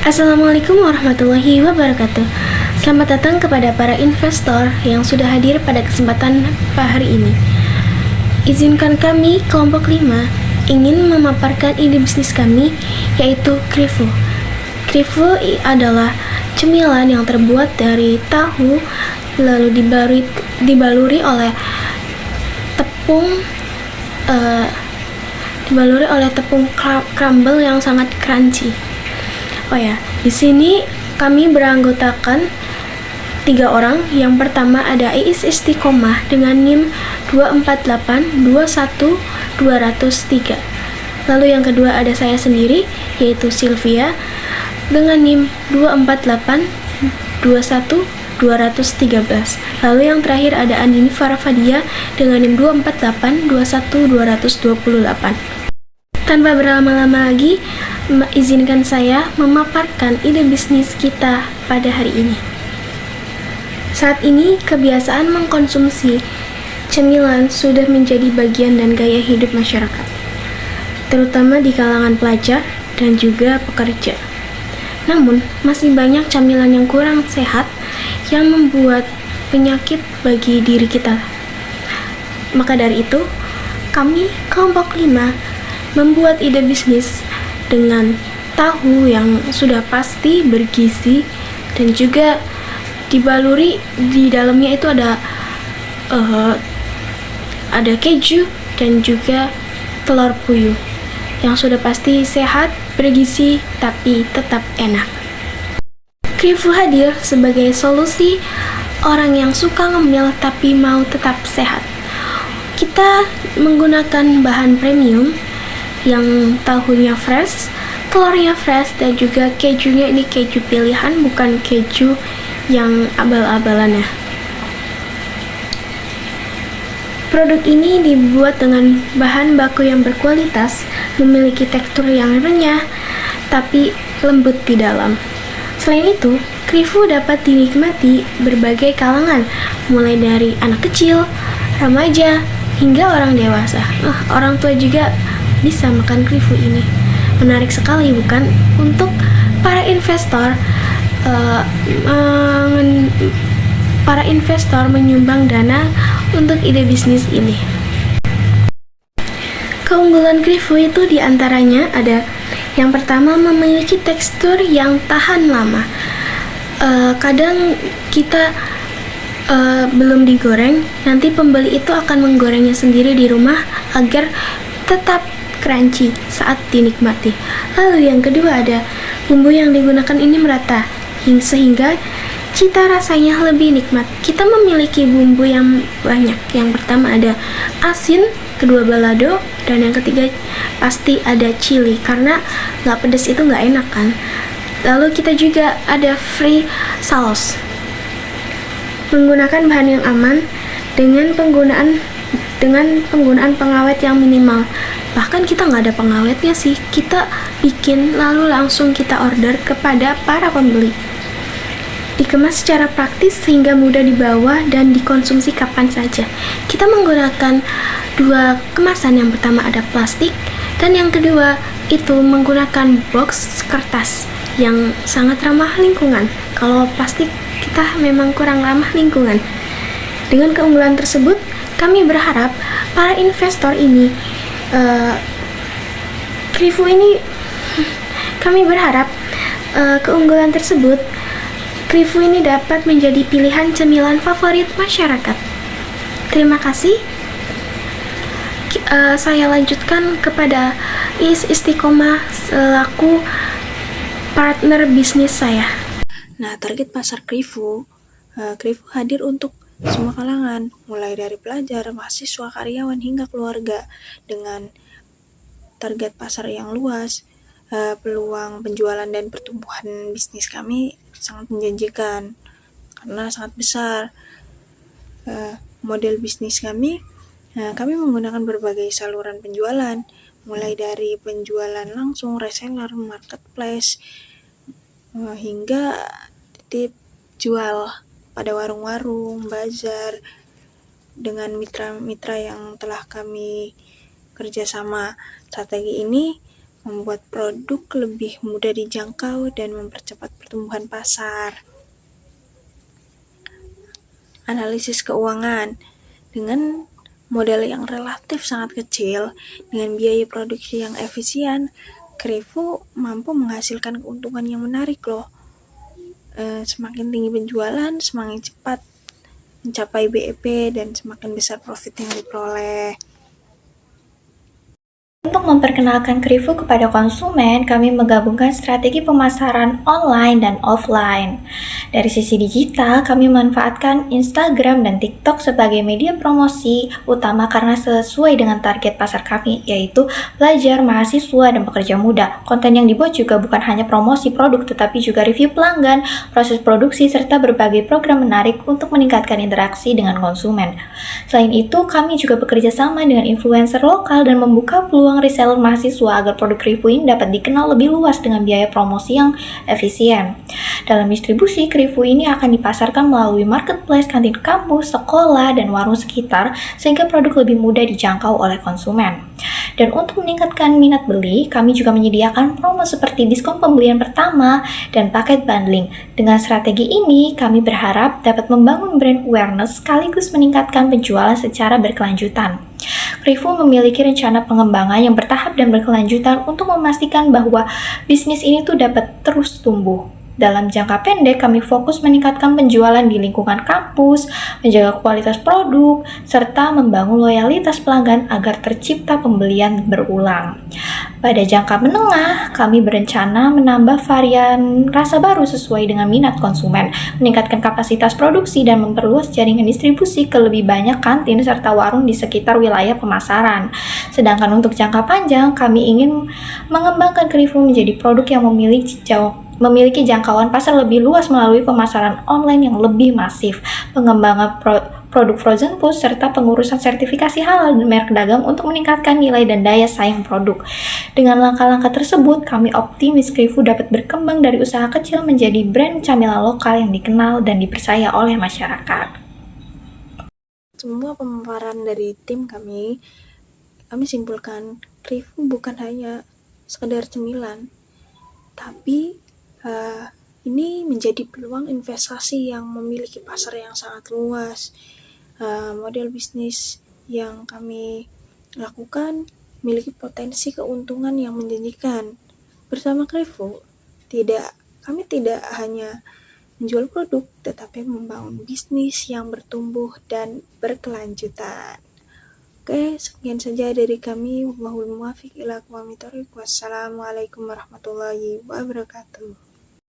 Assalamualaikum warahmatullahi wabarakatuh. Selamat datang kepada para investor yang sudah hadir pada kesempatan hari ini. Izinkan kami, kelompok 5, ingin memaparkan ide bisnis kami, yaitu Krivo. Krivo adalah cemilan yang terbuat dari tahu, lalu dibaluri oleh tepung crumble yang sangat crunchy. Oh ya, di sini kami beranggotakan 3 orang. Yang pertama ada Iis Istiqomah dengan NIM 24821203. Lalu yang kedua ada saya sendiri, yaitu Sylvia dengan NIM 24821213. Lalu yang terakhir ada Andini Farafadia dengan NIM 24821228. Tanpa berlama-lama lagi, izinkan saya memaparkan ide bisnis kita pada hari ini. Saat ini, kebiasaan mengkonsumsi cemilan sudah menjadi bagian dan gaya hidup masyarakat, terutama di kalangan pelajar dan juga pekerja. Namun, masih banyak camilan yang kurang sehat yang membuat penyakit bagi diri kita. Maka dari itu, kami, kelompok 5, membuat ide bisnis dengan tahu yang sudah pasti bergizi dan juga dibaluri di dalamnya itu ada keju dan juga telur puyuh yang sudah pasti sehat, bergizi, tapi tetap enak. Krivo hadir sebagai solusi orang yang suka ngemil tapi mau tetap sehat. Kita menggunakan bahan premium yang tahunya fresh, telurnya fresh, dan juga kejunya ini keju pilihan, bukan keju yang abal-abalan ya. Produk ini dibuat dengan bahan baku yang berkualitas, memiliki tekstur yang renyah tapi lembut di dalam. Selain itu, Krivo dapat dinikmati berbagai kalangan, mulai dari anak kecil, remaja, hingga orang dewasa. Orang tua juga bisa makan Krivo ini. Menarik sekali bukan? Untuk para investor menyumbang dana untuk ide bisnis ini. Keunggulan Krivo itu diantaranya ada yang pertama, memiliki tekstur yang tahan lama. Kadang kita belum digoreng, nanti pembeli itu akan menggorengnya sendiri di rumah agar tetap crunchy saat dinikmati. Lalu yang kedua ada bumbu yang digunakan ini merata sehingga cita rasanya lebih nikmat. Kita memiliki bumbu yang banyak. Yang pertama ada asin, kedua balado, dan yang ketiga pasti ada chili karena nggak pedas itu nggak enak kan. Lalu kita juga ada free sauce, menggunakan bahan yang aman dengan penggunaan pengawet yang minimal. Bahkan kita nggak ada pengawetnya sih, kita bikin lalu langsung kita order kepada para pembeli. Dikemas secara praktis sehingga mudah dibawa dan dikonsumsi kapan saja. Kita menggunakan 2 kemasan, yang pertama ada plastik dan yang kedua itu menggunakan box kertas yang sangat ramah lingkungan. Kalau plastik kita memang kurang ramah lingkungan. Dengan keunggulan tersebut, kami berharap para investor ini Krivo ini kami berharap keunggulan tersebut Krivo ini dapat menjadi pilihan cemilan favorit masyarakat. Terima kasih. Saya lanjutkan kepada Iis Istiqomah selaku partner bisnis saya. Nah, target pasar Krivo hadir untuk semua kalangan, mulai dari pelajar, mahasiswa, karyawan, hingga keluarga. Dengan target pasar yang luas, peluang penjualan dan pertumbuhan bisnis kami sangat menjanjikan karena sangat besar. Model bisnis kami menggunakan berbagai saluran penjualan, mulai dari penjualan langsung, reseller, marketplace, hingga titip jual pada warung-warung, bazar, dengan mitra-mitra yang telah kami kerjasama. Strategi ini membuat produk lebih mudah dijangkau dan mempercepat pertumbuhan pasar. Analisis keuangan dengan modal yang relatif sangat kecil dengan biaya produksi yang efisien, Krevo mampu menghasilkan keuntungan yang menarik loh. Semakin tinggi penjualan, semakin cepat mencapai BEP dan semakin besar profit yang diperoleh. Untuk memperkenalkan Krivo kepada konsumen, kami menggabungkan strategi pemasaran online dan offline. Dari sisi digital, kami memanfaatkan Instagram dan TikTok sebagai media promosi utama karena sesuai dengan target pasar kami, yaitu pelajar, mahasiswa, dan pekerja muda. Konten yang dibuat juga bukan hanya promosi produk, tetapi juga review pelanggan, proses produksi, serta berbagai program menarik untuk meningkatkan interaksi dengan konsumen. Selain itu, kami juga bekerja sama dengan influencer lokal dan membuka peluang reseller mahasiswa agar produk Krivo ini dapat dikenal lebih luas dengan biaya promosi yang efisien. Dalam distribusi, Krivo ini akan dipasarkan melalui marketplace, kantin kampus, sekolah, dan warung sekitar sehingga produk lebih mudah dijangkau oleh konsumen. Dan untuk meningkatkan minat beli, kami juga menyediakan promo seperti diskon pembelian pertama dan paket bundling. Dengan strategi ini, kami berharap dapat membangun brand awareness sekaligus meningkatkan penjualan secara berkelanjutan. Krivo memiliki rencana pengembangan yang bertahap dan berkelanjutan untuk memastikan bahwa bisnis ini tuh dapat terus tumbuh. Dalam jangka pendek, kami fokus meningkatkan penjualan di lingkungan kampus, menjaga kualitas produk, serta membangun loyalitas pelanggan agar tercipta pembelian berulang. Pada jangka menengah, kami berencana menambah varian rasa baru sesuai dengan minat konsumen, meningkatkan kapasitas produksi, dan memperluas jaringan distribusi ke lebih banyak kantin serta warung di sekitar wilayah pemasaran. Sedangkan untuk jangka panjang, kami ingin mengembangkan Krivo menjadi produk yang memiliki jangkauan pasar lebih luas melalui pemasaran online yang lebih masif, pengembangan produk frozen food, serta pengurusan sertifikasi halal dan merek dagang untuk meningkatkan nilai dan daya saing produk. Dengan langkah-langkah tersebut, kami optimis Krivo dapat berkembang dari usaha kecil menjadi brand camilan lokal yang dikenal dan dipercaya oleh masyarakat. Semua pemaparan dari tim kami simpulkan Krivo bukan hanya sekedar cemilan, tapi ini menjadi peluang investasi yang memiliki pasar yang sangat luas. Model bisnis yang kami lakukan memiliki potensi keuntungan yang menjanjikan. Bersama Krivo, kami tidak hanya menjual produk, tetapi membangun bisnis yang bertumbuh dan berkelanjutan. Oke, sekian saja dari kami. Wallahul muwaffiq ila aqwamit thoriq. Wassalamualaikum warahmatullahi wabarakatuh.